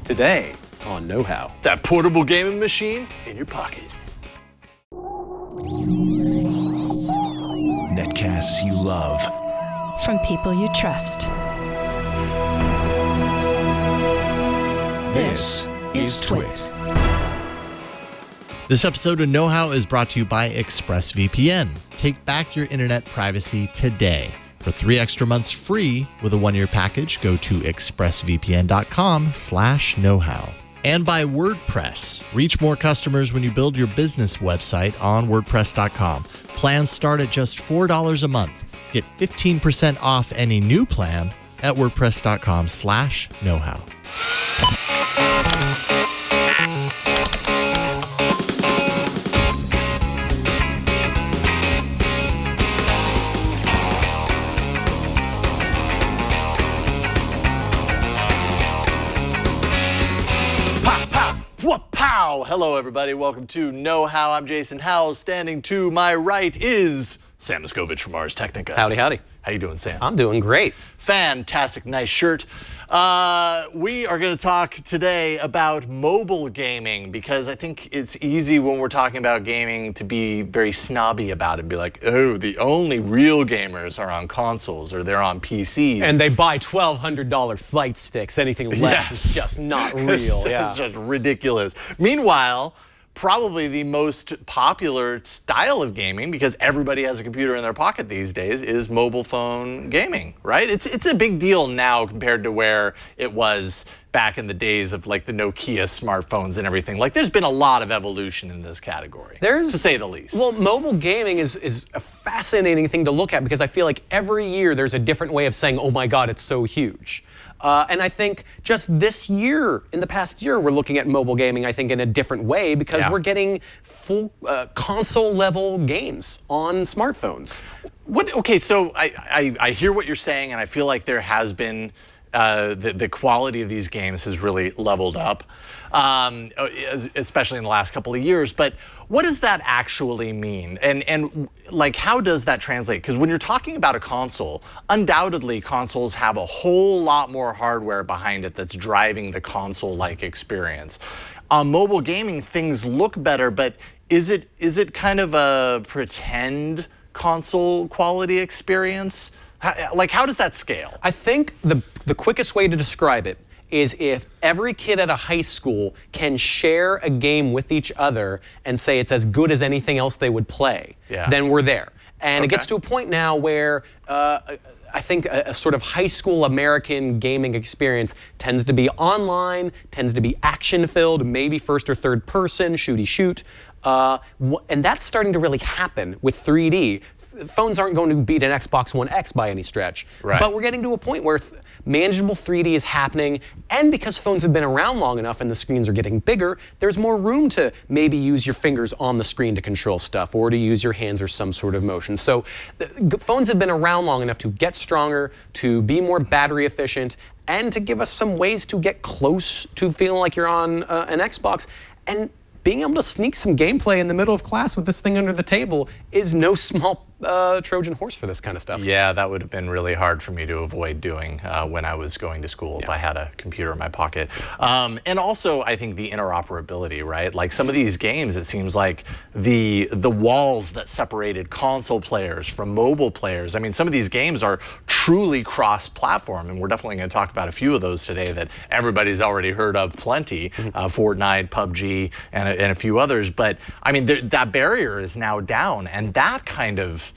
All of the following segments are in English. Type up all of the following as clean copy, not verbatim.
Today on Know How. That portable gaming machine in your pocket. Netcasts you love. From people you trust. This is Twit. This episode of Know How is brought to you by ExpressVPN. Take back your internet privacy today. For 3 extra months free with a 1-year package, go to expressvpn.com/knowhow. And by WordPress. Reach more customers when you build your business website on WordPress.com. Plans start at just $4 a month. Get 15% off any new plan at WordPress.com/knowhow. Pow! Hello, everybody. Welcome to Know How. I'm Jason Howell. Standing to my right is Sam Miskovich from Ars Technica. Howdy, howdy. How you doing, Sam? I'm doing great. Fantastic. Nice shirt. We are going to talk today about mobile gaming because I think it's easy when we're talking about gaming to be very snobby about it and be like, oh, the only real gamers are on consoles or they're on PCs. And they buy $1,200 flight sticks. Anything less is just not real. It's just ridiculous. Meanwhile, probably the most popular style of gaming, because everybody has a computer in their pocket these days, is mobile phone gaming, right? It's a big deal now compared to where it was back in the days of like the Nokia smartphones and everything. Like there's been a lot of evolution in this category, to say the least. Well, mobile gaming is a fascinating thing to look at because I feel like every year there's a different way of saying, oh my God, it's so huge. And I think just this year, in the past year, we're looking at mobile gaming, I think, in a different way because we're getting full console-level games on smartphones. Okay, so I hear what you're saying, and I feel like there has been the quality of these games has really leveled up, especially in the last couple of years. But what does that actually mean? And like, how does that translate? Because when you're talking about a console, undoubtedly consoles have a whole lot more hardware behind it that's driving the console-like experience. On mobile gaming, things look better, but is it kind of a pretend console quality experience? Like, how does that scale? I think the quickest way to describe it is if every kid at a high school can share a game with each other and say it's as good as anything else they would play, then we're there. And it gets to a point now where I think a sort of high school American gaming experience tends to be online, tends to be action-filled, maybe first or third person, shooty shoot. And that's starting to really happen with 3D. Phones aren't going to beat an Xbox One X by any stretch. Right. But we're getting to a point where manageable 3D is happening, and because phones have been around long enough and the screens are getting bigger, there's more room to maybe use your fingers on the screen to control stuff or to use your hands or some sort of motion. So phones have been around long enough to get stronger, to be more battery efficient, and to give us some ways to get close to feeling like you're on an Xbox. And being able to sneak some gameplay in the middle of class with this thing under the table is no small Trojan horse for this kind of stuff. Yeah, that would have been really hard for me to avoid doing when I was going to school if I had a computer in my pocket. And also, I think the interoperability, right? Like some of these games, it seems like the walls that separated console players from mobile players. I mean, some of these games are truly cross-platform, and we're definitely going to talk about a few of those today that everybody's already heard of plenty. Fortnite, PUBG, and a few others. But I mean, that barrier is now down, and that kind of,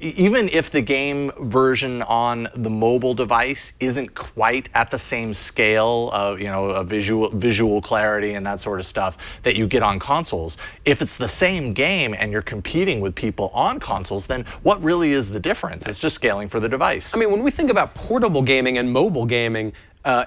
even if the game version on the mobile device isn't quite at the same scale of, visual clarity and that sort of stuff that you get on consoles, if it's the same game and you're competing with people on consoles, then what really is the difference? It's just scaling for the device. I mean, when we think about portable gaming and mobile gaming,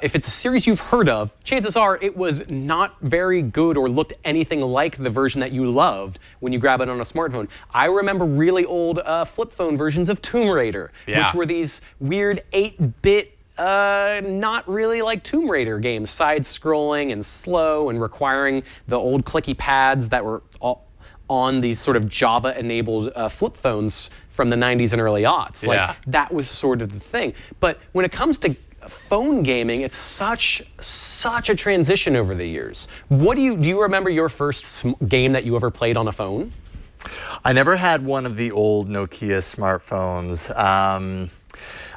if it's a series you've heard of, chances are it was not very good or looked anything like the version that you loved when you grab it on a smartphone. I remember really old flip phone versions of Tomb Raider, which were these weird 8-bit, not really like Tomb Raider games, side-scrolling and slow and requiring the old clicky pads that were on these sort of Java-enabled flip phones from the 90s and early aughts. Like, that was sort of the thing. But when it comes to phone gaming, it's such a transition over the years. What do you remember your first game that you ever played on a phone? I never had one of the old Nokia smartphones.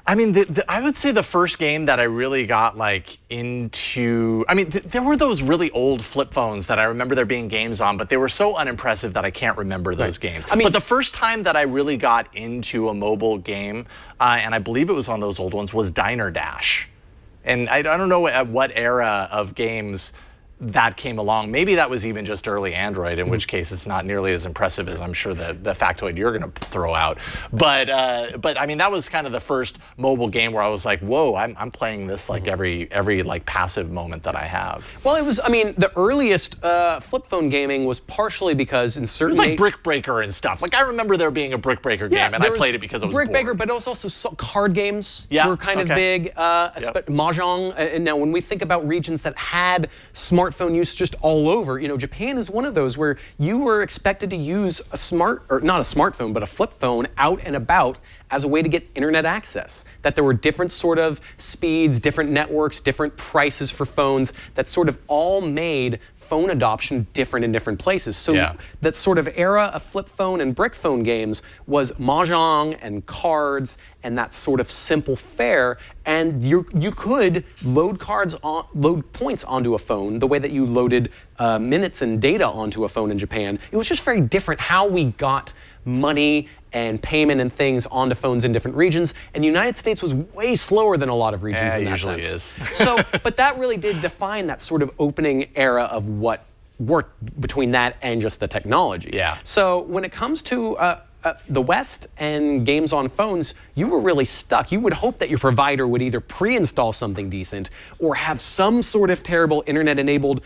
I mean, I would say the first game that I really got like into, I mean, there were those really old flip phones that I remember there being games on, but they were so unimpressive that I can't remember those games. I mean, but the first time that I really got into a mobile game, and I believe it was on those old ones, was Diner Dash. And I don't know at what era of games that came along. Maybe that was even just early Android, in which case it's not nearly as impressive as I'm sure the factoid you're going to throw out. But I mean, that was kind of the first mobile game where I was like, whoa, I'm playing this like every like passive moment that I have. Well, it was, I mean, the earliest flip phone gaming was partially because in certain... It was like Brick Breaker and stuff. Like I remember there being a Brick Breaker game, and I played it because I was Brick bored. Breaker, but it was also card games were kind of big. Mahjong. And now when we think about regions that had smartphone use just all over, you know, Japan is one of those where you were expected to use not a smartphone, but a flip phone out and about as a way to get internet access. That there were different sort of speeds, different networks, different prices for phones that sort of all made phone adoption different in different places. So that sort of era of flip phone and brick phone games was Mahjong and cards and that sort of simple fare. And you could load points onto a phone the way that you loaded minutes and data onto a phone in Japan. It was just very different how we got money and payment and things onto phones in different regions. And the United States was way slower than a lot of regions in that usually sense. Is. So, but that really did define that sort of opening era of what worked between that and just the technology. Yeah. So when it comes to the West and games on phones, you were really stuck. You would hope that your provider would either pre-install something decent or have some sort of terrible internet-enabled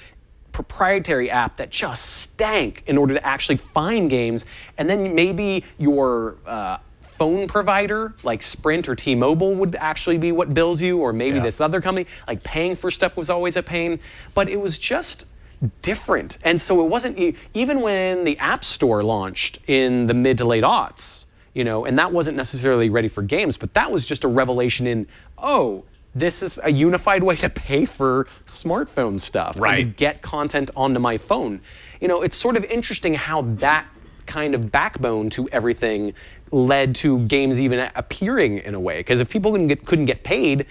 proprietary app that just stank in order to actually find games. And then maybe your phone provider, like Sprint or T-Mobile, would actually be what bills you, or maybe this other company. Like paying for stuff was always a pain, but it was just different. And so it wasn't, even when the App Store launched in the mid to late aughts, you know, and that wasn't necessarily ready for games, but that was just a revelation in, oh, this is a unified way to pay for smartphone stuff. Right. And to get content onto my phone. You know, it's sort of interesting how that kind of backbone to everything led to games even appearing in a way. Because if people couldn't get paid,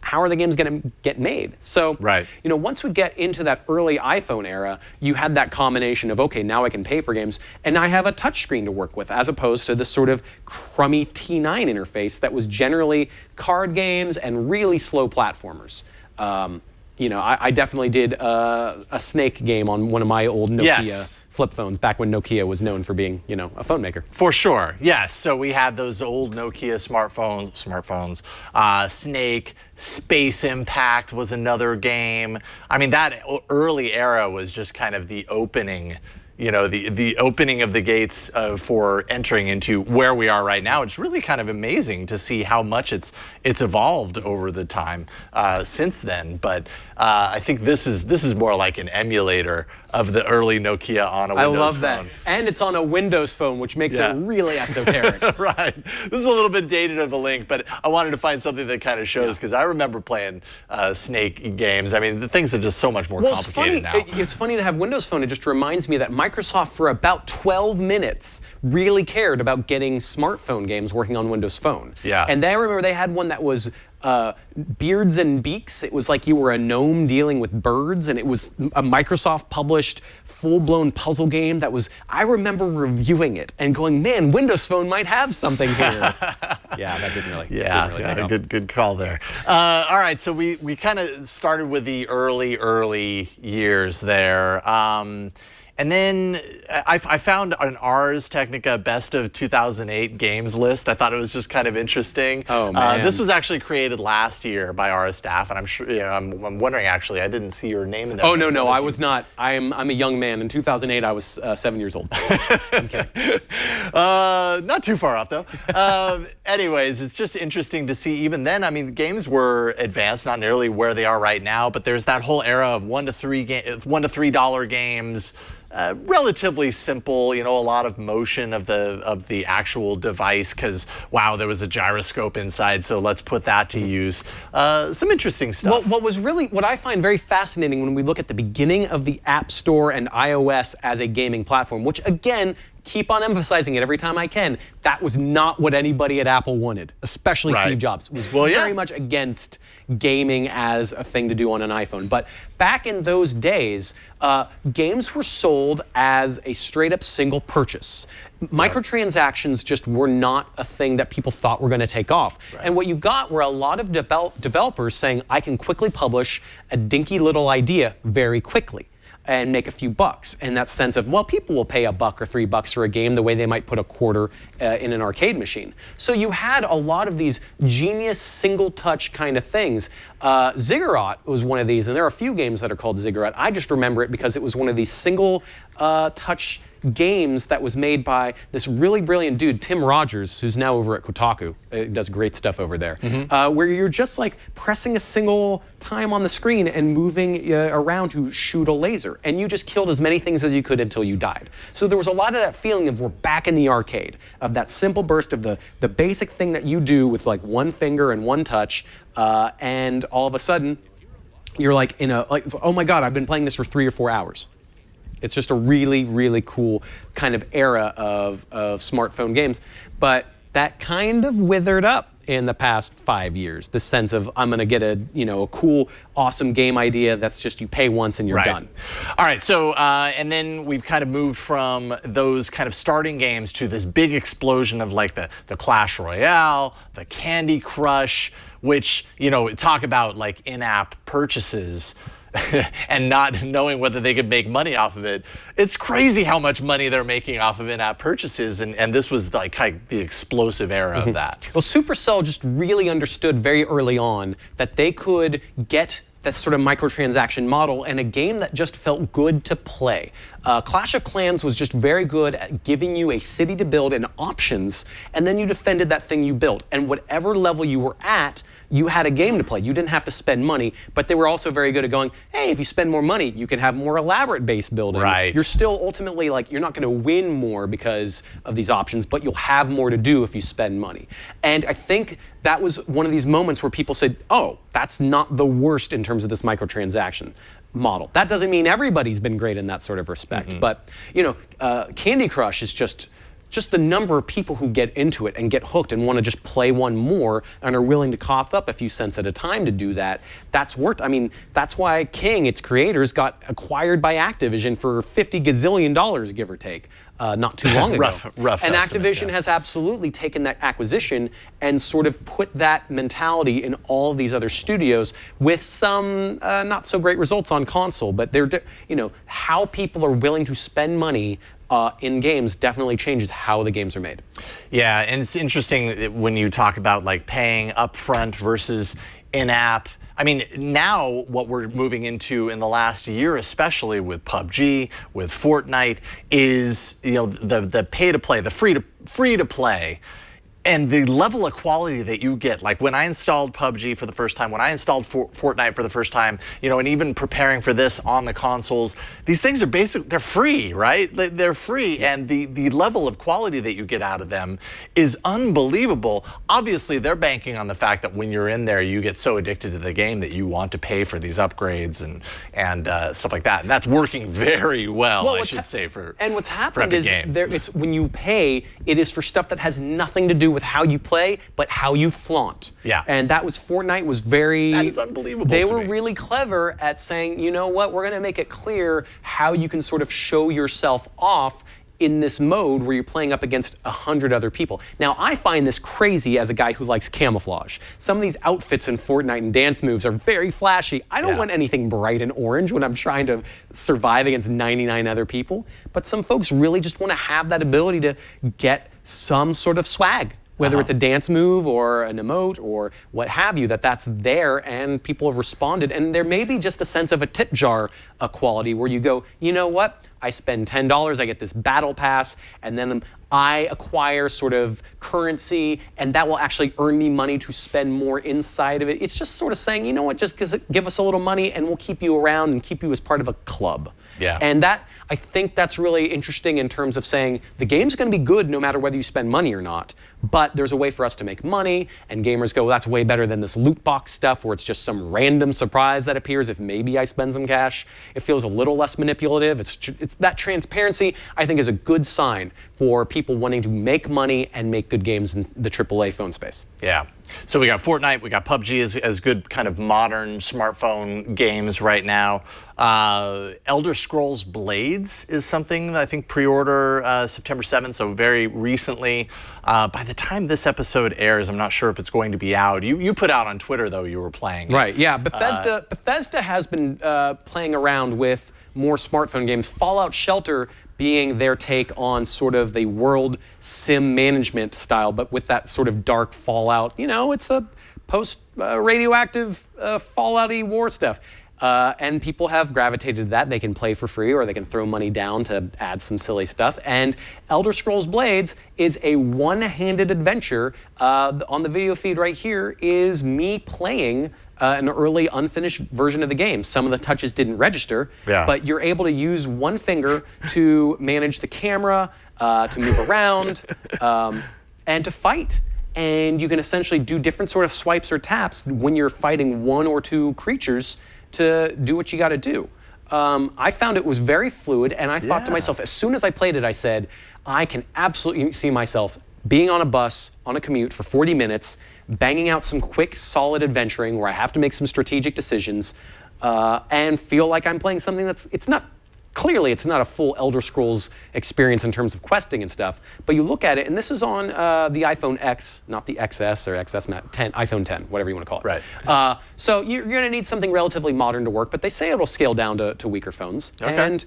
how are the games going to get made? So, you know, once we get into that early iPhone era, you had that combination of, okay, now I can pay for games, and I have a touchscreen to work with, as opposed to this sort of crummy T9 interface that was generally card games and really slow platformers. You know, I definitely did a Snake game on one of my old Nokia flip phones back when Nokia was known for being, you know, a phone maker. For sure, yes. So we had those old Nokia smartphones. Snake, Space Impact was another game. I mean, that early era was just kind of the opening, you know, the opening of the gates for entering into where we are right now. It's really kind of amazing to see how much it's evolved over the time since then. But I think this is more like an emulator of the early Nokia on a Windows phone. I love that. And it's on a Windows phone, which makes it really esoteric. Right. This is a little bit dated of a link, but I wanted to find something that kind of shows, because I remember playing Snake games. I mean, the things are just so much more complicated now. It's funny to have Windows Phone. It just reminds me that Microsoft, for about 12 minutes, really cared about getting smartphone games working on Windows Phone. Yeah. And I remember they had one that was Beards and Beaks. It was like you were a gnome dealing with birds, and it was a Microsoft published full-blown puzzle game that was, I remember reviewing it and going, man, Windows Phone might have something here. Yeah, that didn't really take off. Good call there. All right, so we kind of started with the early years there. And then I found an Ars Technica Best of 2008 games list. I thought it was just kind of interesting. Oh, man. This was actually created last year by Ars staff, and I'm sure, you know, I'm wondering, actually, I didn't see your name in there. Oh, no, I was not. I'm a young man. In 2008, I was 7 years old. I'm kidding. Not too far off, though. Anyways, it's just interesting to see. Even then, I mean, the games were advanced, not nearly where they are right now, but there's that whole era of $1 to $3 games, relatively simple, a lot of motion of the actual device because, wow, there was a gyroscope inside, so let's put that to use. Some interesting stuff. Well, what I find very fascinating when we look at the beginning of the App Store and iOS as a gaming platform, which again, keep on emphasizing it every time I can, that was not what anybody at Apple wanted, especially Steve Jobs. Was very much against gaming as a thing to do on an iPhone. But back in those days, games were sold as a straight up single purchase. Microtransactions just were not a thing that people thought were going to take off. And what you got were a lot of developers saying, I can quickly publish a dinky little idea very quickly and make a few bucks. And that sense of, well, people will pay $1 or $3 for a game the way they might put a quarter in an arcade machine. So you had a lot of these genius single touch kind of things. Ziggurat was one of these, and there are a few games that are called Ziggurat. I just remember it because it was one of these single touch games that was made by this really brilliant dude, Tim Rogers, who's now over at Kotaku. Does great stuff over there. Where you're just like pressing a single time on the screen and moving around to shoot a laser. And you just killed as many things as you could until you died. So there was a lot of that feeling of we're back in the arcade, of that simple burst of the basic thing that you do with like one finger and one touch, and all of a sudden, you're like oh my God, I've been playing this for 3 or 4 hours. It's just a really, really cool kind of era of smartphone games. But that kind of withered up in the past 5 years. The sense of I'm going to get a cool, awesome game idea that's just you pay once and you're done. All right, so and then we've kind of moved from those kind of starting games to this big explosion of like the Clash Royale, the Candy Crush, which talk about like in-app purchases. And not knowing whether they could make money off of it. It's crazy how much money they're making off of in-app purchases, and this was like kind of the explosive era of that. Well, Supercell just really understood very early on that they could get that sort of microtransaction model and a game that just felt good to play. Clash of Clans was just very good at giving you a city to build and options, and then you defended that thing you built. And whatever level you were at, you had a game to play. You didn't have to spend money, but they were also very good at going, hey, if you spend more money, you can have more elaborate base building. You're still ultimately like, you're not going to win more because of these options, but you'll have more to do if you spend money. And I think that was one of these moments where people said, oh, that's not the worst in terms of this microtransaction model. That doesn't mean everybody's been great in that sort of respect, but Candy Crush is just the number of people who get into it and get hooked and want to just play one more and are willing to cough up a few cents at a time to do that. That's worked. I mean, that's why King, its creators, got acquired by Activision for $50 gazillion, give or take, not too long ago. rough and estimate, Activision has absolutely taken that acquisition and sort of put that mentality in all of these other studios with some not so great results on console, but they're, how people are willing to spend money in games definitely changes how the games are made. Yeah, and it's interesting when you talk about like paying upfront versus in-app. I mean, now what we're moving into in the last year, especially with PUBG, with Fortnite, is the pay to play, the free to play. And the level of quality that you get, like when I installed PUBG for the first time, when I installed Fortnite for the first time, and even preparing for this on the consoles, these things are they're free, right? They're free, and the level of quality that you get out of them is unbelievable. Obviously, they're banking on the fact that when you're in there, you get so addicted to the game that you want to pay for these upgrades and stuff like that. And that's working very well, I should say, for And what's happened is games. it's when you pay, it is for stuff that has nothing to do with how you play, but how you flaunt. Yeah. And that was Fortnite was very... That is unbelievable They to were me. really clever at saying, you know what, we're going to make it clear how you can sort of show yourself off in this mode where you're playing up against 100 other people. Now, I find this crazy as a guy who likes camouflage. Some of these outfits in Fortnite and dance moves are very flashy. I don't want anything bright and orange when I'm trying to survive against 99 other people. But some folks really just want to have that ability to get some sort of swag. Whether it's a dance move or an emote or what have you, that's there and people have responded. And there may be just a sense of a tip jar quality where you go, you know what? I spend $10, I get this battle pass, and then I acquire sort of currency, and that will actually earn me money to spend more inside of it. It's just sort of saying, you know what, just give us a little money and we'll keep you around and keep you as part of a club. Yeah. And that, I think that's really interesting in terms of saying the game's going to be good no matter whether you spend money or not. But there's a way for us to make money, and gamers go, well, that's way better than this loot box stuff where it's just some random surprise that appears if maybe I spend some cash. It feels a little less manipulative. It's that transparency, I think, is a good sign for people wanting to make money and make good games in the AAA phone space. Yeah. So we got Fortnite, we got PUBG as good kind of modern smartphone games right now. Elder Scrolls Blades is something that I think pre-order September 7th, so very recently. By the time this episode airs, I'm not sure if it's going to be out. You put out on Twitter, though, you were playing. Right, yeah. Bethesda has been playing around with more smartphone games. Fallout Shelter being their take on sort of the world sim management style, but with that sort of dark Fallout. You know, it's a post-radioactive Fallout-y war stuff. And people have gravitated to that. They can play for free or they can throw money down to add some silly stuff. And Elder Scrolls Blades is a one-handed adventure. On the video feed right here is me playing an early unfinished version of the game. Some of the touches didn't register, but you're able to use one finger to manage the camera, to move around, and to fight. And you can essentially do different sort of swipes or taps when you're fighting one or two creatures to do what you got to do. I found it was very fluid, and I thought to myself, as soon as I played it, I said, I can absolutely see myself being on a bus on a commute for 40 minutes, banging out some quick, solid adventuring where I have to make some strategic decisions, and feel like I'm playing something it's not a full Elder Scrolls experience in terms of questing and stuff, but you look at it, and this is on the iPhone X, not the XS or XS Max 10, iPhone 10, whatever you want to call it. Right. So you're going to need something relatively modern to work, but they say it'll scale down to weaker phones. Okay. And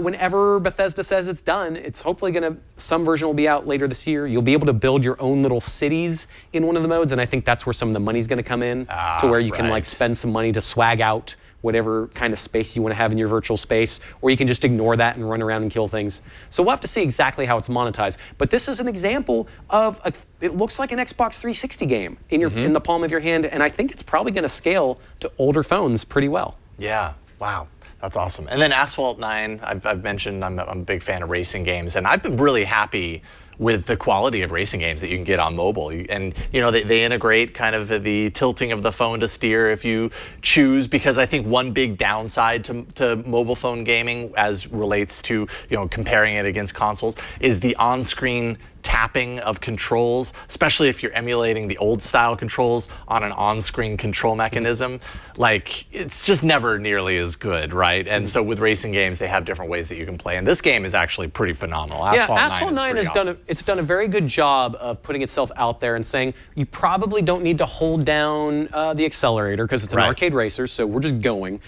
whenever Bethesda says it's done, it's hopefully some version will be out later this year. You'll be able to build your own little cities in one of the modes, and I think that's where some of the money's going to come in, to where you can like spend some money to swag out whatever kind of space you want to have in your virtual space, or you can just ignore that and run around and kill things. So we'll have to see exactly how it's monetized. But this is an example of it looks like an Xbox 360 game in the palm of your hand, and I think it's probably going to scale to older phones pretty well. Yeah. Wow. That's awesome. And then Asphalt 9, I've mentioned I'm a big fan of racing games, and I've been really happy with the quality of racing games that you can get on mobile. And you know, they integrate kind of the tilting of the phone to steer if you choose, because I think one big downside to mobile phone gaming as relates to, you know, comparing it against consoles is the on-screen tapping of controls, especially if you're emulating the old style controls on an on-screen control mechanism. Like, it's just never nearly as good, right? And so with racing games, they have different ways that you can play. And this game is actually pretty phenomenal. Asphalt 9 has done a very good job of putting itself out there and saying, you probably don't need to hold down the accelerator because it's an arcade racer, so we're just going.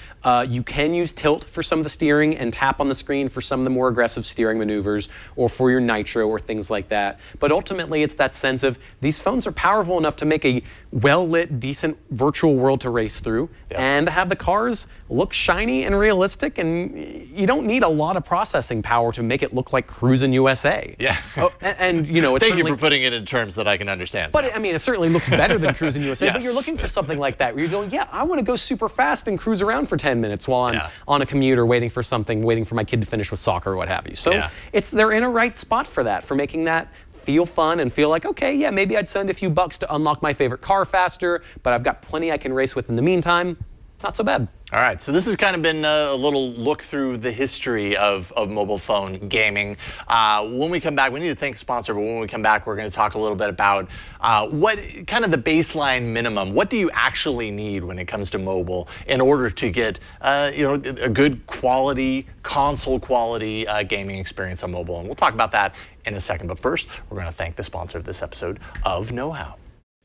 You can use tilt for some of the steering and tap on the screen for some of the more aggressive steering maneuvers, or for your nitro or things like that. But ultimately, it's that sense of these phones are powerful enough to make a well-lit, decent virtual world to race through, and have the cars look shiny and realistic, and you don't need a lot of processing power to make it look like Cruisin' USA. Yeah. And you know, it's Thank you for putting it in terms that I can understand. But I mean, it certainly looks better than Cruisin' USA. But you're looking for something like that, where you're going, I want to go super fast and cruise around for 10 minutes while I'm on a commute or waiting for my kid to finish with soccer or what have you. So they're in a right spot for that, for making that feel fun and feel like, okay, maybe I'd spend a few bucks to unlock my favorite car faster, but I've got plenty I can race with in the meantime. Not so bad. All right, so this has kind of been a little look through the history of mobile phone gaming. When we come back, we need to thank the sponsor, but when we come back, we're going to talk a little bit about what kind of the baseline minimum. What do you actually need when it comes to mobile in order to get a good quality, console quality gaming experience on mobile? And we'll talk about that in a second. But first, we're going to thank the sponsor of this episode of Know How.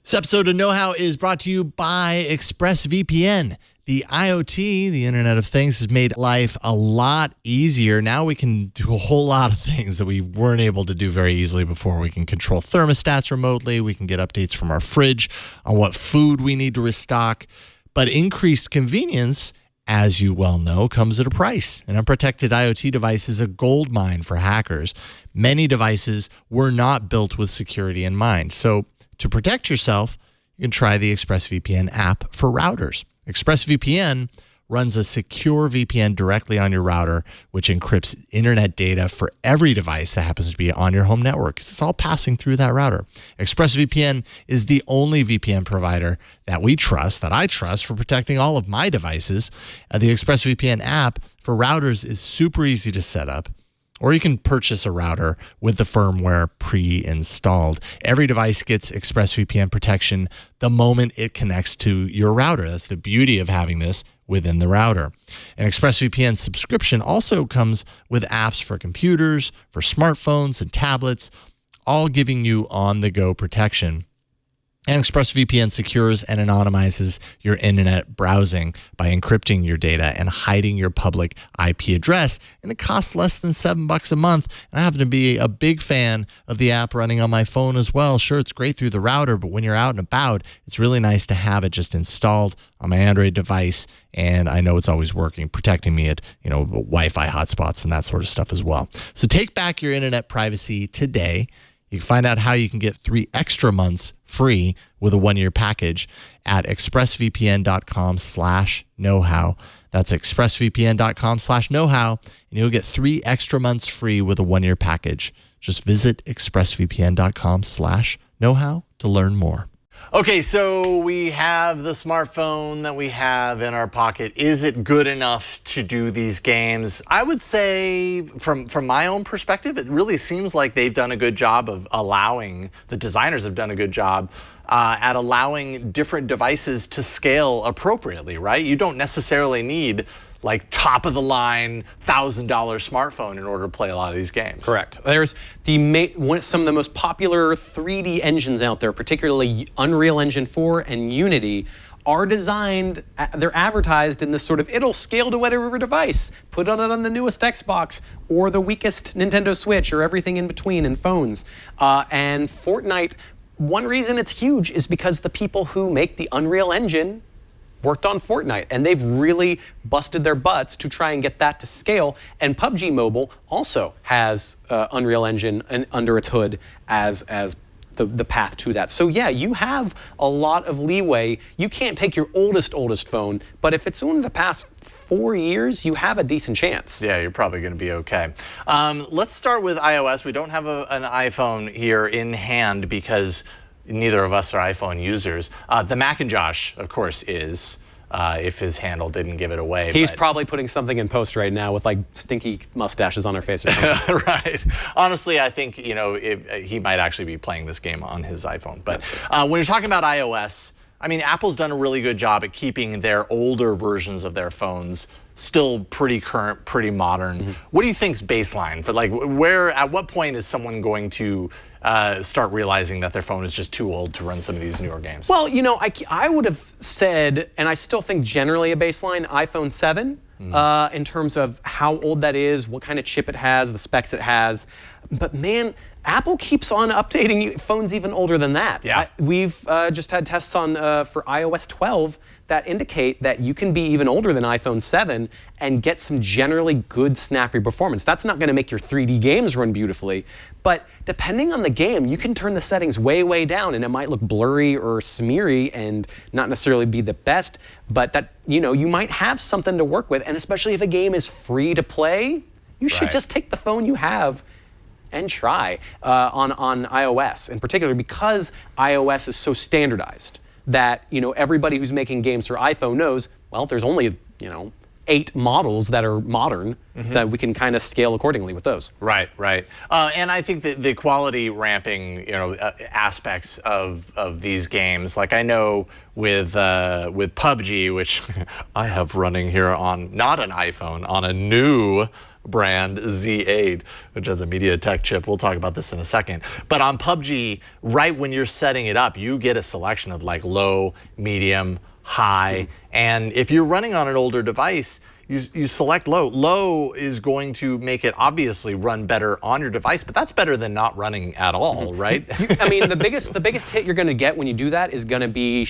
This episode of Know How is brought to you by ExpressVPN. The IoT, the Internet of Things, has made life a lot easier. Now we can do a whole lot of things that we weren't able to do very easily before. We can control thermostats remotely. We can get updates from our fridge on what food we need to restock. But increased convenience as you well know, comes at a price. An unprotected IoT device is a gold mine for hackers. Many devices were not built with security in mind. So to protect yourself, you can try the ExpressVPN app for routers. ExpressVPN runs a secure VPN directly on your router, which encrypts internet data for every device that happens to be on your home network. It's all passing through that router. ExpressVPN is the only VPN provider that I trust for protecting all of my devices. The ExpressVPN app for routers is super easy to set up. Or you can purchase a router with the firmware pre-installed. Every device gets ExpressVPN protection the moment it connects to your router. That's the beauty of having this within the router. An ExpressVPN subscription also comes with apps for computers, for smartphones and tablets, all giving you on-the-go protection. And ExpressVPN secures and anonymizes your internet browsing by encrypting your data and hiding your public IP address. And it costs less than $7 a month. And I happen to be a big fan of the app running on my phone as well. Sure, it's great through the router, but when you're out and about, it's really nice to have it just installed on my Android device. And I know it's always working, protecting me at, Wi-Fi hotspots and that sort of stuff as well. So take back your internet privacy today. You can find out how you can get 3 extra months free with a 1-year package at expressvpn.com/knowhow. That's expressvpn.com/knowhow, and you'll get 3 extra months free with a 1-year package. Just visit expressvpn.com/knowhow to learn more. Okay, so we have the smartphone that we have in our pocket. Is it good enough to do these games? I would say from my own perspective, it really seems like they've done a good job of the designers have done a good job at allowing different devices to scale appropriately, right? You don't necessarily need like top of the line $1,000 smartphone in order to play a lot of these games. Correct. There's some of the most popular 3D engines out there, particularly Unreal Engine 4 and Unity, are designed, they're advertised in this sort of, it'll scale to whatever device, put on it on the newest Xbox or the weakest Nintendo Switch or everything in between in phones. And Fortnite, one reason it's huge is because the people who make the Unreal Engine worked on Fortnite, and they've really busted their butts to try and get that to scale. And PUBG Mobile also has Unreal Engine under its hood as the path to that. So yeah, you have a lot of leeway. You can't take your oldest phone, but if it's only the past 4 years, you have a decent chance. Yeah, you're probably going to be okay. Let's start with iOS. We don't have an iPhone here in hand because neither of us are iPhone users. The Macintosh, of course, is, if his handle didn't give it away. He's probably putting something in post right now with like stinky mustaches on her face or something. Right. Honestly, I think, he might actually be playing this game on his iPhone. But when you're talking about iOS, I mean, Apple's done a really good job at keeping their older versions of their phones still pretty current, pretty modern. Mm-hmm. What do you think's baseline for at what point is someone going to start realizing that their phone is just too old to run some of these newer games? Well, I would have said, and I still think generally a baseline, iPhone 7, in terms of how old that is, what kind of chip it has, the specs it has. But man, Apple keeps on updating phones even older than that. Yeah. We've just had tests on for iOS 12 that indicate that you can be even older than iPhone 7 and get some generally good snappy performance. That's not going to make your 3D games run beautifully, but depending on the game, you can turn the settings way, way down and it might look blurry or smeary and not necessarily be the best, but that, you might have something to work with. And especially if a game is free to play, you should just take the phone you have and try on iOS, in particular because iOS is so standardized that everybody who's making games for iPhone knows, well, there's only 8 models that are modern that we can kind of scale accordingly with those. Right. And I think that the quality ramping aspects of these games, like I know with PUBG, which I have running here on not an iPhone, on a new brand Z8, which has a MediaTek chip. We'll talk about this in a second. But on PUBG, right when you're setting it up, you get a selection of like low, medium, high. And if you're running on an older device, you select low. Low is going to make it obviously run better on your device, but that's better than not running at all, right? I mean, the biggest hit you're going to get when you do that is going to be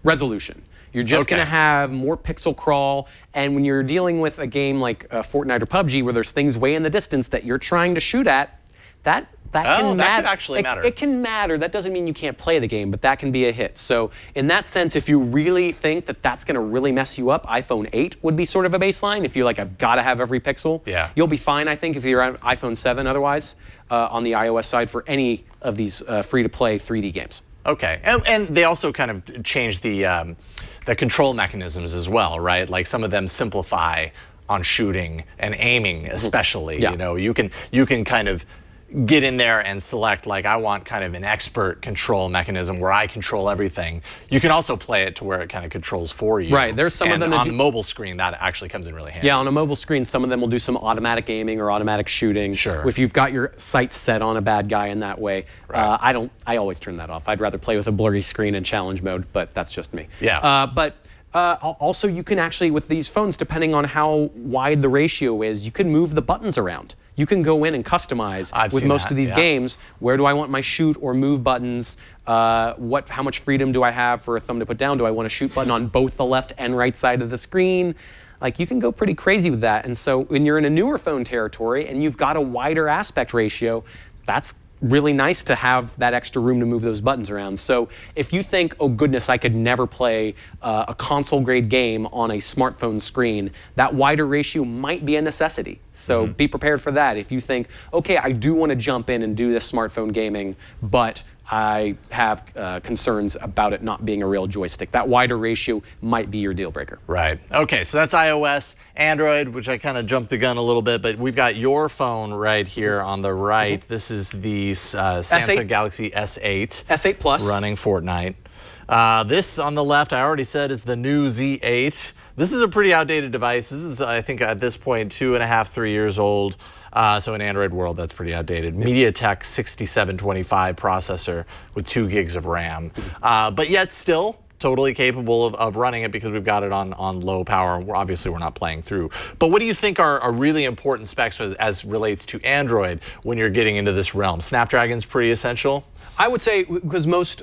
resolution. You're just Okay. going to have more pixel crawl. And when you're dealing with a game like Fortnite or PUBG, where there's things way in the distance that you're trying to shoot at, that can matter. Could actually matter. It can matter. That doesn't mean you can't play the game, but that can be a hit. So in that sense, if you really think that that's going to really mess you up, iPhone 8 would be sort of a baseline. If you're like, I've got to have every pixel, you'll be fine, I think, if you're on iPhone 7 otherwise, on the iOS side for any of these free-to-play 3D games. Okay, and they also kind of changed the control mechanisms as well, right? Like some of them simplify on shooting and aiming, especially. Yeah. You know, you can kind of get in there and select, like, I want kind of an expert control mechanism where I control everything. You can also play it to where it kind of controls for you. Right, there's some of them that on the mobile screen that actually comes in really handy. Yeah, on a mobile screen, some of them will do some automatic aiming or automatic shooting. Sure. If you've got your sights set on a bad guy in that way. Right. I always turn that off. I'd rather play with a blurry screen in challenge mode, but that's just me. Yeah. Also, you can actually, with these phones, depending on how wide the ratio is, you can move the buttons around. You can go in and customize with most of these games. Where do I want my shoot or move buttons? How much freedom do I have for a thumb to put down? Do I want a shoot button on both the left and right side of the screen? Like, you can go pretty crazy with that. And so when you're in a newer phone territory and you've got a wider aspect ratio, that's really nice to have that extra room to move those buttons around. So if you think, oh goodness, I could never play a console grade game on a smartphone screen, that wider ratio might be a necessity. So be prepared for that. If you think, okay, I do want to jump in and do this smartphone gaming, but I have concerns about it not being a real joystick, that wider ratio might be your deal breaker. Right. Okay, so that's iOS. Android, which I kind of jumped the gun a little bit, but we've got your phone right here on the right. This is the Samsung Galaxy S8. S8 Plus. Running Fortnite. This on the left, I already said, is the new Z8. This is a pretty outdated device. This is, I think, at this point, 2.5, 3 years old. So in Android world, that's pretty outdated. MediaTek 6725 processor with 2 gigs of RAM. But yet still totally capable of running it because we've got it on low power. Obviously, we're not playing through. But what do you think are really important specs as relates to Android when you're getting into this realm? Snapdragon's pretty essential? I would say, because most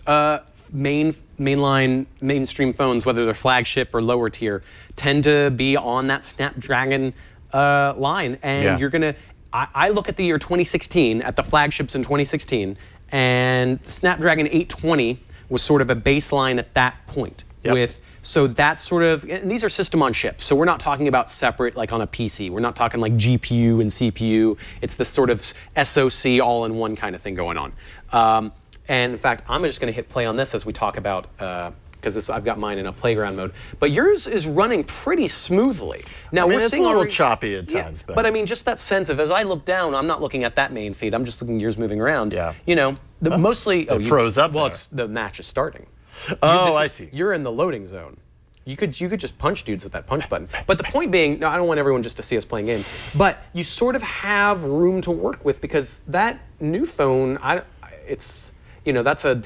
mainstream phones, whether they're flagship or lower tier, tend to be on that Snapdragon line. And you're going to... I look at the year 2016, at the flagships in 2016, and the Snapdragon 820 was sort of a baseline at that point. So that's sort of, and these are system on chips, so we're not talking about separate like on a PC. We're not talking like GPU and CPU. It's this sort of SoC all-in-one kind of thing going on. And in fact, I'm just going to hit play on this as we talk about, because I've got mine in a playground mode. But yours is running pretty smoothly. Now, I mean, we're it's a seeing little choppy at yeah, times. but I mean, just that sense of, as I look down, I'm not looking at that main feed. I'm just looking at yours moving around. Yeah. You know, mostly... It froze up Well, there. it's, the match is starting. I see. You're in the loading zone. You could just punch dudes with that punch button. But the point being, no, I don't want everyone just to see us playing games, but you sort of have room to work with because that new phone, it's, you know, that's a 2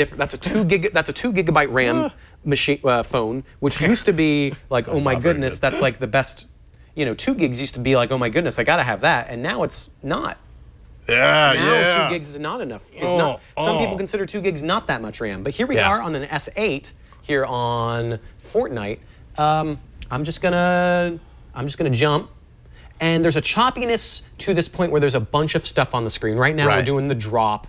gigabyte RAM machine phone, which used to be like, oh my goodness, that's like the best. You know, 2 gigs used to be like, oh my goodness, I gotta have that, and now it's not. Now 2 gigs is not enough. It's not. Some people consider 2 gigs not that much RAM, but here we are on an S8 here on Fortnite. I'm just gonna jump, and there's a choppiness to this point where there's a bunch of stuff on the screen. Right now we're doing the drop,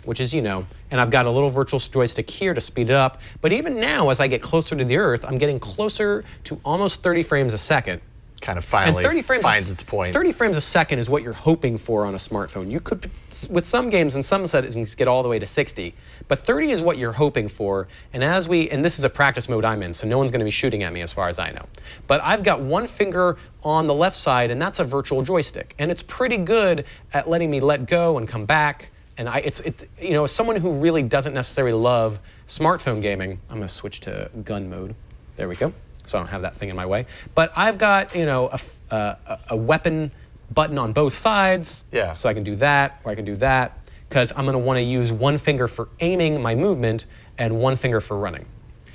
which is, you know, and I've got a little virtual joystick here to speed it up. But even now, as I get closer to the Earth, I'm getting closer to almost 30 frames a second. Kind of finally finds its point. 30 frames a second is what you're hoping for on a smartphone. You could, with some games and some settings, get all the way to 60, but 30 is what you're hoping for. And and this is a practice mode I'm in, so no one's going to be shooting at me as far as I know. But I've got one finger on the left side, and that's a virtual joystick, and it's pretty good at letting me let go and come back. And you know, as someone who really doesn't necessarily love smartphone gaming, I'm going to switch to gun mode. There we go. So I don't have that thing in my way. But I've got, you know, a weapon button on both sides. Yeah. So I can do that, or I can do that, because I'm going to want to use one finger for aiming my movement and one finger for running.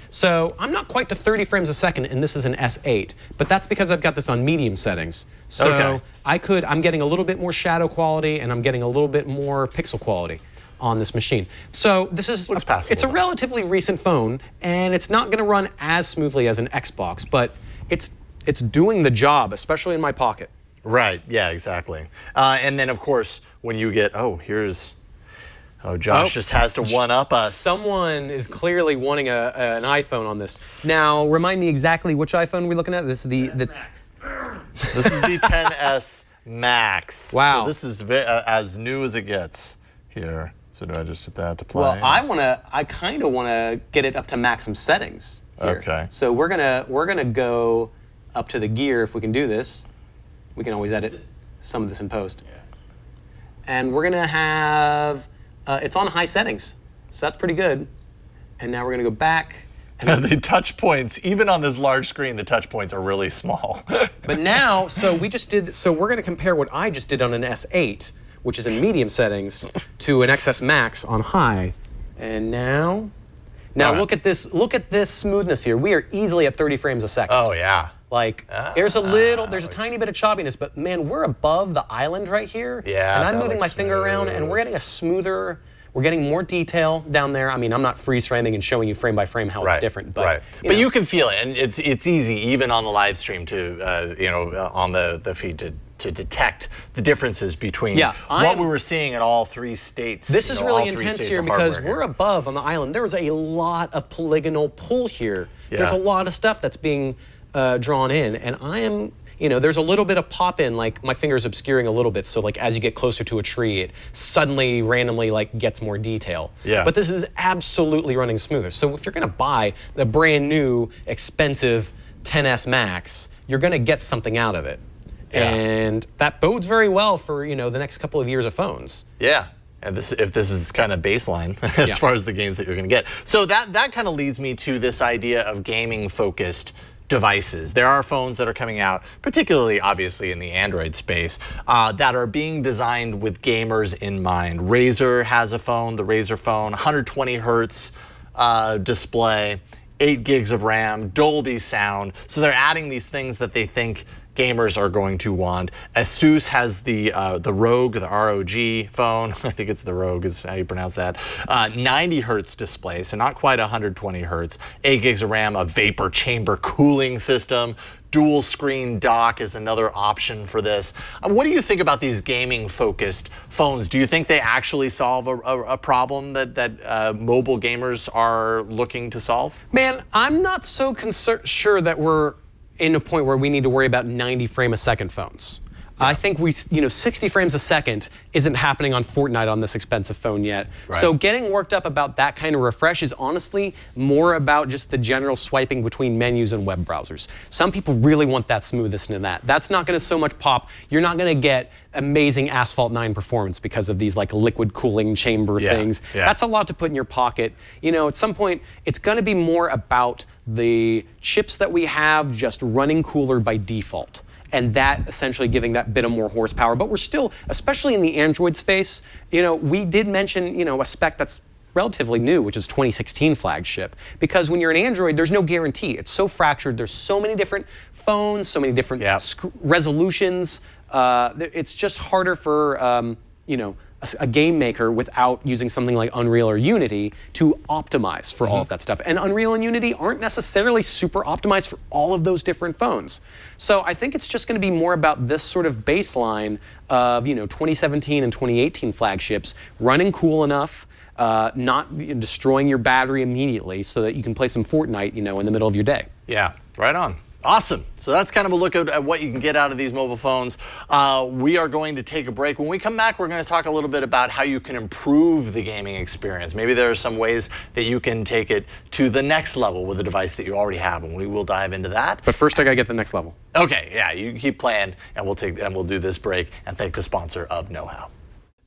So I'm not quite to 30 frames a second, and this is an S8, but that's because I've got this on medium settings. So I'm getting a little bit more shadow quality, and I'm getting a little bit more pixel quality. on this machine. So this is Looks passable, it's a though. relatively recent phone, and it's not going to run as smoothly as an Xbox, but it's doing the job, especially in my pocket. Right. Yeah. Exactly. And then, of course, when you get Josh just has to one up us. Someone is clearly wanting an iPhone on this. Now, remind me exactly which iPhone we're looking at. This is the Max. This is the 10s Max. Wow. So this is as new as it gets here. So do I just hit that to play? Well, I kind of want to get it up to maximum settings here. Okay. So we're gonna go up to the gear if we can do this. We can always edit some of this in post. Yeah. And we're gonna have it's on high settings, so that's pretty good. And now we're gonna go back. And the touch points, even on this large screen, the touch points are really small. but now, so we're gonna compare what I just did on an S8, which is in medium settings, to an XS Max on high. And now Right. look at this smoothness here. We are easily at 30 frames a second. Oh yeah. Like, there's a tiny bit of choppiness, but man, we're above the island right here. Yeah, And I'm that moving my looks finger around, and we're getting we're getting more detail down there. I mean, I'm not freeze framing and showing you frame by frame how it's different, but but you can feel it, and it's easy even on the live stream to on the feed to detect the differences between what we were seeing in all three states. This is really all three intense states here of because hardware we're above on the island. There's a lot of polygonal pull here. Yeah. There's a lot of stuff that's being drawn in, and I am, there's a little bit of pop in, like my finger's obscuring a little bit, so like as you get closer to a tree, it suddenly randomly like gets more detail. Yeah. But this is absolutely running smoother. So if you're gonna buy the brand new, expensive 10s Max, you're gonna get something out of it. Yeah. And that bodes very well for, the next couple of years of phones. Yeah. And if this is kind of baseline as far as the games that you're going to get. So that kind of leads me to this idea of gaming-focused devices. There are phones that are coming out, particularly obviously in the Android space, that are being designed with gamers in mind. Razer has a phone, the Razer Phone, 120 hertz display, 8 gigs of RAM, Dolby sound. So they're adding these things that they think gamers are going to want. Asus has the Rogue, the ROG phone. I think it's the Rogue is how you pronounce that. 90 hertz display, so not quite 120 hertz. 8 gigs of RAM, a vapor chamber cooling system. Dual screen dock is another option for this. What do you think about these gaming focused phones? Do you think they actually solve a problem that mobile gamers are looking to solve? Man, I'm not so sure that we're in a point where we need to worry about 90 frame a second phones. I think 60 frames a second isn't happening on Fortnite on this expensive phone yet. Right. So getting worked up about that kind of refresh is honestly more about just the general swiping between menus and web browsers. Some people really want that smoothness in that. That's not going to so much pop. You're not going to get amazing Asphalt 9 performance because of these like liquid cooling chamber things. Yeah. That's a lot to put in your pocket. At some point, it's going to be more about the chips that we have just running cooler by default, and that essentially giving that bit of more horsepower. But we're still, especially in the Android space, we did mention, a spec that's relatively new, which is 2016 flagship, because when you're an Android, there's no guarantee. It's so fractured. There's so many different phones, so many different resolutions. It's just harder for, a game maker without using something like Unreal or Unity to optimize for all of that stuff. And Unreal and Unity aren't necessarily super optimized for all of those different phones. So I think it's just going to be more about this sort of baseline of 2017 and 2018 flagships running cool enough, not destroying your battery immediately, so that you can play some Fortnite, in the middle of your day. Yeah, right on. Awesome. So that's kind of a look at what you can get out of these mobile phones. We are going to take a break. When we come back, we're going to talk a little bit about how you can improve the gaming experience. Maybe there are some ways that you can take it to the next level with a device that you already have, and we will dive into that. But first, I got to get the next level. Okay, yeah, you keep playing, and we'll do this break and thank the sponsor of Know How.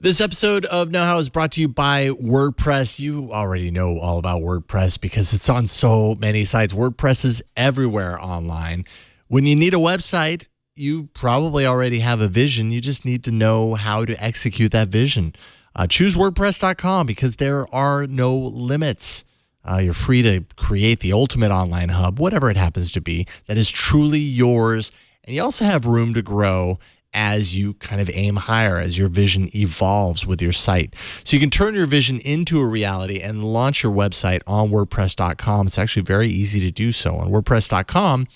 This episode of Know How is brought to you by WordPress. You already know all about WordPress because it's on so many sites. WordPress is everywhere online. When you need a website, you probably already have a vision. You just need to know how to execute that vision. Choose WordPress.com because there are no limits. You're free to create the ultimate online hub, whatever it happens to be, that is truly yours. And you also have room to grow as you kind of aim higher, as your vision evolves with your site. So you can turn your vision into a reality and launch your website on WordPress.com. It's actually very easy to do so. On WordPress.com,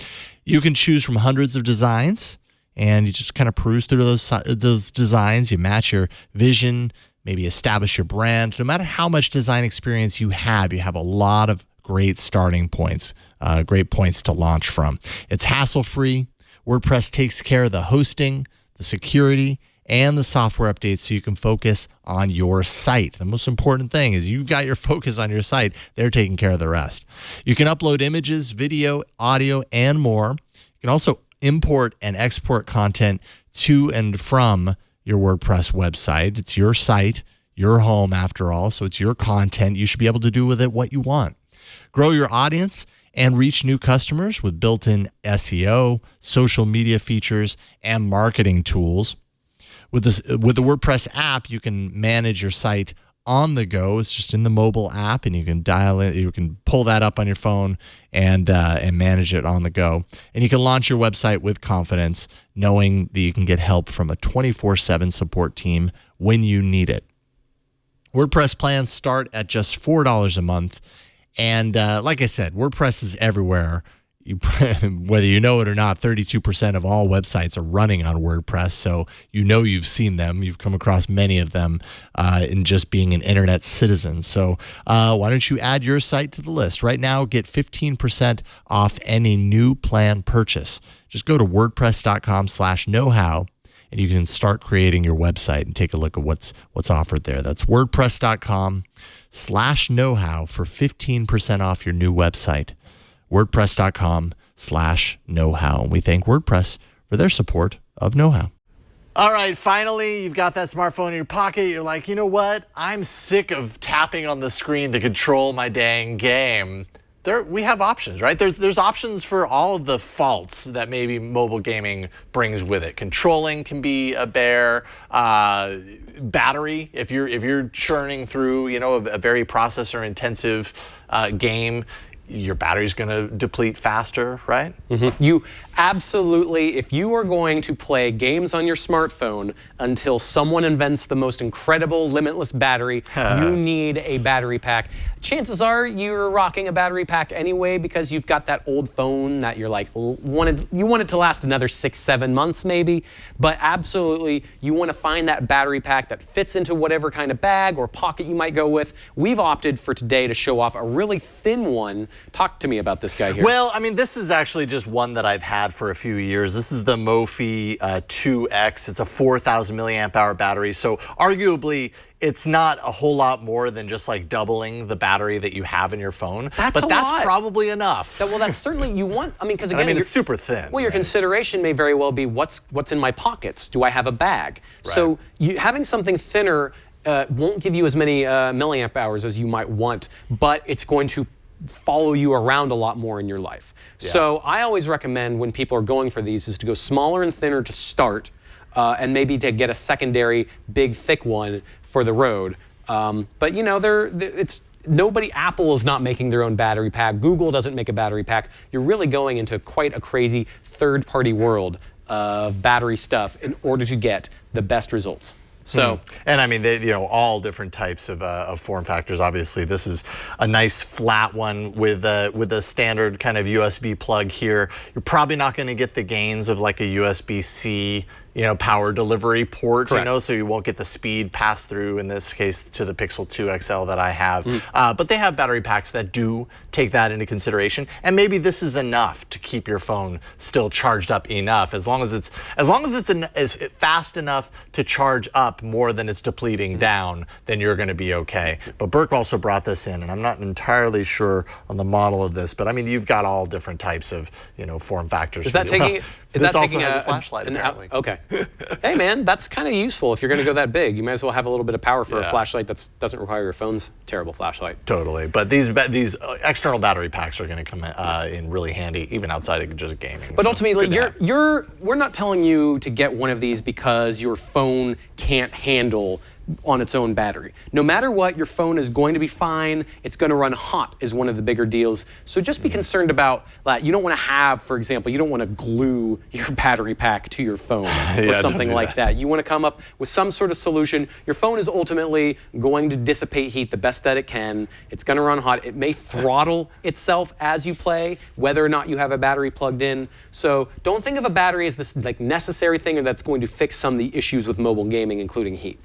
you can choose from hundreds of designs, and you just kind of peruse through those designs. You match your vision, maybe establish your brand. No matter how much design experience you have a lot of great starting points, great points to launch from. It's hassle-free. WordPress takes care of the hosting, the security, and the software updates so you can focus on your site. The most important thing is you've got your focus on your site. They're taking care of the rest. You can upload images, video, audio, and more. You can also import and export content to and from your WordPress website. It's your site, your home after all, so it's your content. You should be able to do with it what you want. Grow your audience and reach new customers with built-in SEO, social media features, and marketing tools. With the WordPress app, you can manage your site on the go. It's just in the mobile app, and you can dial in. You can pull that up on your phone and manage it on the go. And you can launch your website with confidence, knowing that you can get help from a 24/7 support team when you need it. WordPress plans start at just $4 a month. And like I said, WordPress is everywhere. Whether you know it or not, 32% of all websites are running on WordPress. So you've seen them. You've come across many of them in just being an internet citizen. So why don't you add your site to the list? Right now, get 15% off any new plan purchase. Just go to wordpress.com/knowhow. And you can start creating your website and take a look at what's offered there. That's wordpress.com/knowhow for 15% off your new website. WordPress.com/knowhow. And we thank WordPress for their support of Know-How. All right, finally, you've got that smartphone in your pocket. You're like, you know what? I'm sick of tapping on the screen to control my dang game. We have options, right? There's options for all of the faults that maybe mobile gaming brings with it. Controlling can be a bear. Battery, if you're churning through, a very processor intensive game, your battery's going to deplete faster, right? Mm-hmm. You absolutely, if you are going to play games on your smartphone until someone invents the most incredible limitless battery, you need a battery pack. Chances are you're rocking a battery pack anyway because you've got that old phone that you're like, you want it to last another 6-7 months maybe, but absolutely you want to find that battery pack that fits into whatever kind of bag or pocket you might go with. We've opted for today to show off a really thin one. Talk to me about this guy here. Well, I mean, this is actually just one that I've had for a few years. This is the Mophie 2X. It's a 4,000 milliamp hour battery. So arguably, it's not a whole lot more than just like doubling the battery that you have in your phone. That's probably enough. Well, that's certainly you want. I mean, because again, it's super thin. Well, your consideration may very well be what's in my pockets. Do I have a bag? Right. So having something thinner won't give you as many milliamp hours as you might want, but it's going to follow you around a lot more in your life. Yeah. So I always recommend when people are going for these is to go smaller and thinner to start, and maybe to get a secondary big thick one for the road. But Apple is not making their own battery pack. Google doesn't make a battery pack. You're really going into quite a crazy third-party world of battery stuff in order to get the best results. So, and I mean, all different types of form factors. Obviously, this is a nice flat one with a standard kind of USB plug here. You're probably not going to get the gains of like a USB-C, power delivery port, correct. So you won't get the speed pass through, in this case, to the Pixel 2 XL that I have. But they have battery packs that do take that into consideration. And maybe this is enough to keep your phone still charged up enough, as long as it's fast enough to charge up more than it's depleting down, then you're going to be okay. But Burke also brought this in, and I'm not entirely sure on the model of this, but I mean, you've got all different types of, form factors. Is that taking this also has a flashlight, apparently. Okay. Hey, man, that's kind of useful if you're going to go that big. You might as well have a little bit of power for a flashlight that doesn't require your phone's terrible flashlight. Totally. But these external battery packs are going to come in really handy, even outside of just gaming. But ultimately, we're not telling you to get one of these because your phone can't handle on its own battery. No matter what, your phone is going to be fine. It's going to run hot is one of the bigger deals. So just be concerned about that. You don't want to have, for example, you don't want to glue your battery pack to your phone or something like that. You want to come up with some sort of solution. Your phone is ultimately going to dissipate heat the best that it can. It's going to run hot. It may throttle itself as you play, whether or not you have a battery plugged in. So don't think of a battery as this like necessary thing or that's going to fix some of the issues with mobile gaming, including heat.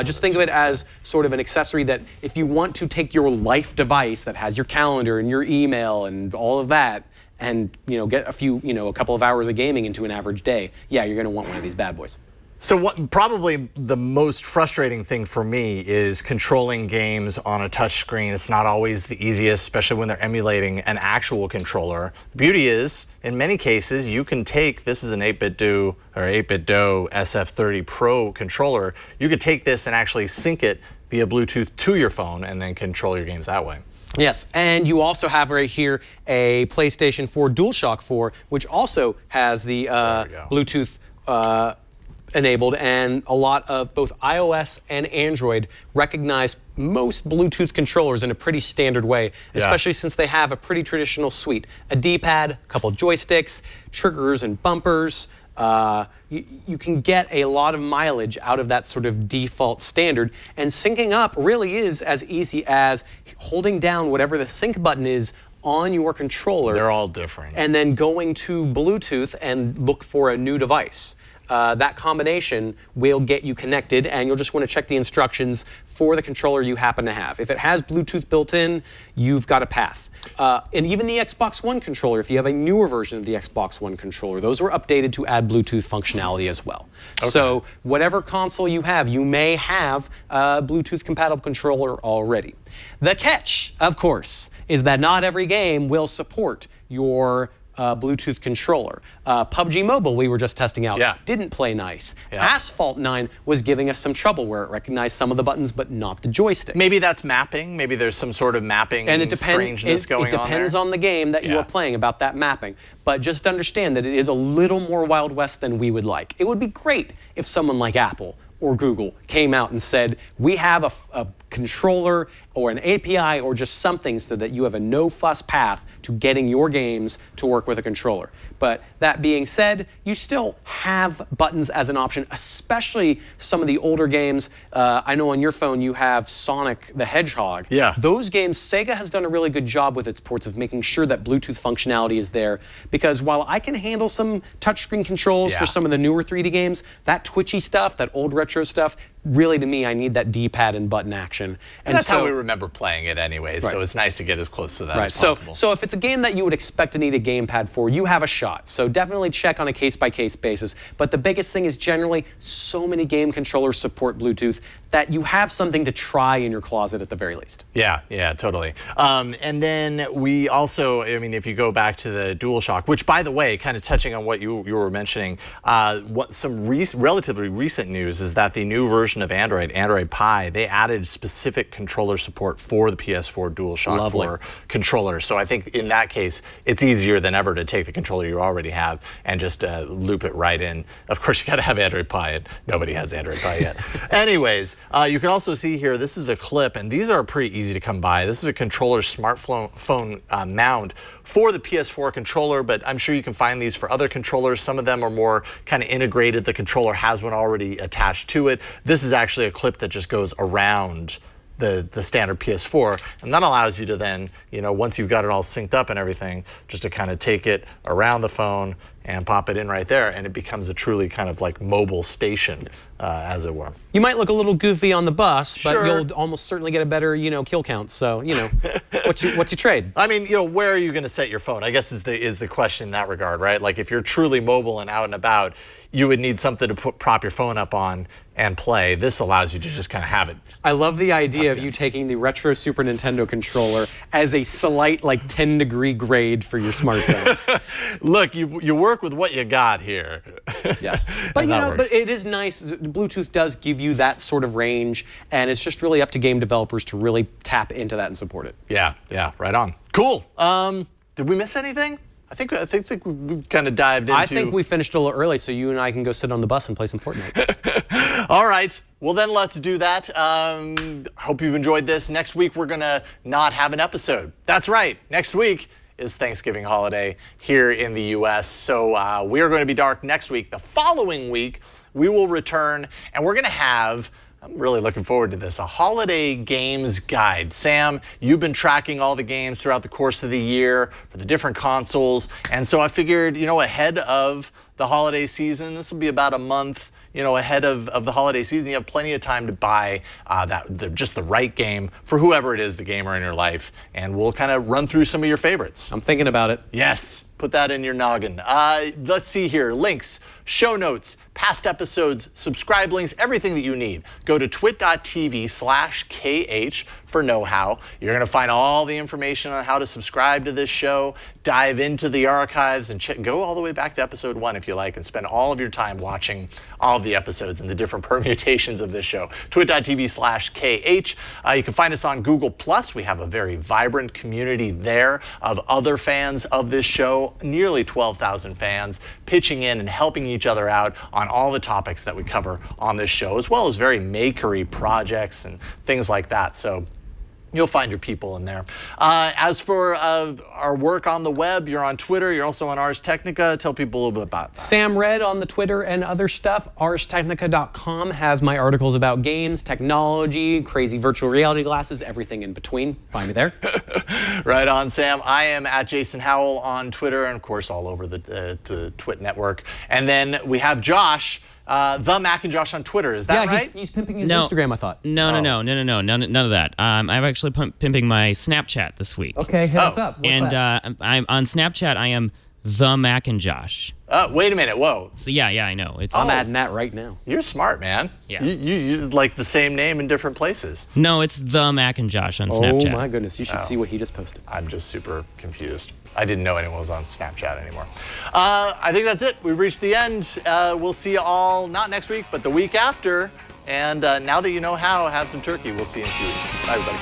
Just think of it as sort of an accessory that if you want to take your life device that has your calendar and your email and all of that and get a couple of hours of gaming into an average day, yeah, you're going to want one of these bad boys. So probably the most frustrating thing for me is controlling games on a touch screen. It's not always the easiest, especially when they're emulating an actual controller. The beauty is, in many cases, you can take, this is an 8BitDo or 8BitDo SF30 Pro controller, you could take this and actually sync it via Bluetooth to your phone and then control your games that way. Yes, and you also have right here a PlayStation 4 DualShock 4, which also has the Bluetooth enabled, and a lot of both iOS and Android recognize most Bluetooth controllers in a pretty standard way, especially since they have a pretty traditional suite. A D-pad, a couple joysticks, triggers and bumpers. You can get a lot of mileage out of that sort of default standard, and syncing up really is as easy as holding down whatever the sync button is on your controller. They're all different. And then going to Bluetooth and look for a new device. That combination will get you connected, and you'll just want to check the instructions for the controller you happen to have. If it has Bluetooth built in, you've got a path. And even the Xbox One controller, if you have a newer version of the Xbox One controller, those were updated to add Bluetooth functionality as well. Okay. So whatever console you have, you may have a Bluetooth compatible controller already. The catch, of course, is that not every game will support your Bluetooth controller. PUBG Mobile, we were just testing out, didn't play nice. Asphalt 9 was giving us some trouble where it recognized some of the buttons but not the joysticks. Maybe that's mapping. Maybe there's some sort of mapping strangeness going on there. It depends on the game that you are playing about that mapping. But just understand that it is a little more Wild West than we would like. It would be great if someone like Apple or Google came out and said, we have a controller or an API or just something so that you have a no-fuss path to getting your games to work with a controller. But that being said, you still have buttons as an option, especially some of the older games. I know on your phone you have Sonic the Hedgehog. Yeah. Those games, Sega has done a really good job with its ports of making sure that Bluetooth functionality is there. Because while I can handle some touchscreen controls for some of the newer 3D games, that twitchy stuff, that old retro stuff, really to me, I need that D-pad and button action. And that's how we remember playing it anyways, so it's nice to get as close to that as possible. So if it's a game that you would expect to need a gamepad for, you have a shot. So definitely check on a case-by-case basis. But the biggest thing is generally so many game controllers support Bluetooth that you have something to try in your closet at the very least. Yeah, totally. And then we also, I mean, if you go back to the DualShock, which by the way, kind of touching on what you were mentioning, some relatively recent news is that the new version of Android Pie, they added specific controller support for the PS4 DualShock 4 controller. So I think in that case, it's easier than ever to take the controller you already have and just loop it right in. Of course, you got to have Android Pie, and nobody has Android Pie yet. Anyways, you can also see here, this is a clip, and these are pretty easy to come by. This is a controller smartphone mount for the PS4 controller, but I'm sure you can find these for other controllers. Some of them are more kind of integrated. The controller has one already attached to it. This is actually a clip that just goes around the standard PS4, and that allows you to then, once you've got it all synced up and everything, just to kind of take it around the phone and pop it in right there, and it becomes a truly kind of like mobile station, as it were. You might look a little goofy on the bus, but you'll almost certainly get a better, kill count. So, what's your trade? I mean, where are you going to set your phone? I guess is the question in that regard, right? Like if you're truly mobile and out and about, you would need something to prop your phone up on and play. This allows you to just kind of have it. I love the idea of you taking the retro Super Nintendo controller as a slight, 10-degree grade for your smartphone. Look, you work with what you got here. Yes, but but it is nice. Bluetooth does give you that sort of range, and it's just really up to game developers to really tap into that and support it. Yeah, right on. Cool. Did we miss anything? I think we kind of dived into. I think we finished a little early, so you and I can go sit on the bus and play some Fortnite. All right. Well, then let's do that. Hope you've enjoyed this. Next week, we're going to not have an episode. That's right. Next week is Thanksgiving holiday here in the U.S. So we are going to be dark next week. The following week, we will return, and we're going to have, I'm really looking forward to this, a holiday games guide. Sam, you've been tracking all the games throughout the course of the year for the different consoles. And so I figured, ahead of the holiday season, this will be about a month, ahead of the holiday season. You have plenty of time to buy just the right game for whoever it is, the gamer in your life. And we'll kind of run through some of your favorites. I'm thinking about it. Yes. Put that in your noggin. Let's see here. Links, show notes, past episodes, subscribe links, everything that you need. Go to twit.tv/KH for know-how. You're going to find all the information on how to subscribe to this show, dive into the archives, and go all the way back to episode 1 if you like, and spend all of your time watching all of the episodes and the different permutations of this show. Twit.tv/KH. You can find us on Google+. We have a very vibrant community there of other fans of this show. Nearly 12,000 fans pitching in and helping each other out on all the topics that we cover on this show, as well as very makery projects and things like that. So you'll find your people in there. As for our work on the web, you're on Twitter. You're also on Ars Technica. Tell people a little bit about that. Sam Red on the Twitter and other stuff. ArsTechnica.com has my articles about games, technology, crazy virtual reality glasses, everything in between. Find me there. Right on, Sam. I am at Jason Howell on Twitter and, of course, all over the Twit network. And then we have Josh. The Mac and Josh on Twitter, is that right? He's pimping his Instagram, I thought. No, none of that. I'm actually pimping my Snapchat this week. Okay, hit us up. What's that? I'm on Snapchat. I am the Mac and Josh. Wait a minute, whoa. So yeah, I know. I'm adding that right now. You're smart, man. Yeah. You like the same name in different places. No, it's the Mac and Josh on Snapchat. Oh my goodness, you should see what he just posted. I'm just super confused. I didn't know anyone was on Snapchat anymore. I think that's it. We've reached the end. We'll see you all, not next week, but the week after. And now that you know how, have some turkey. We'll see you in a few weeks. Bye, everybody.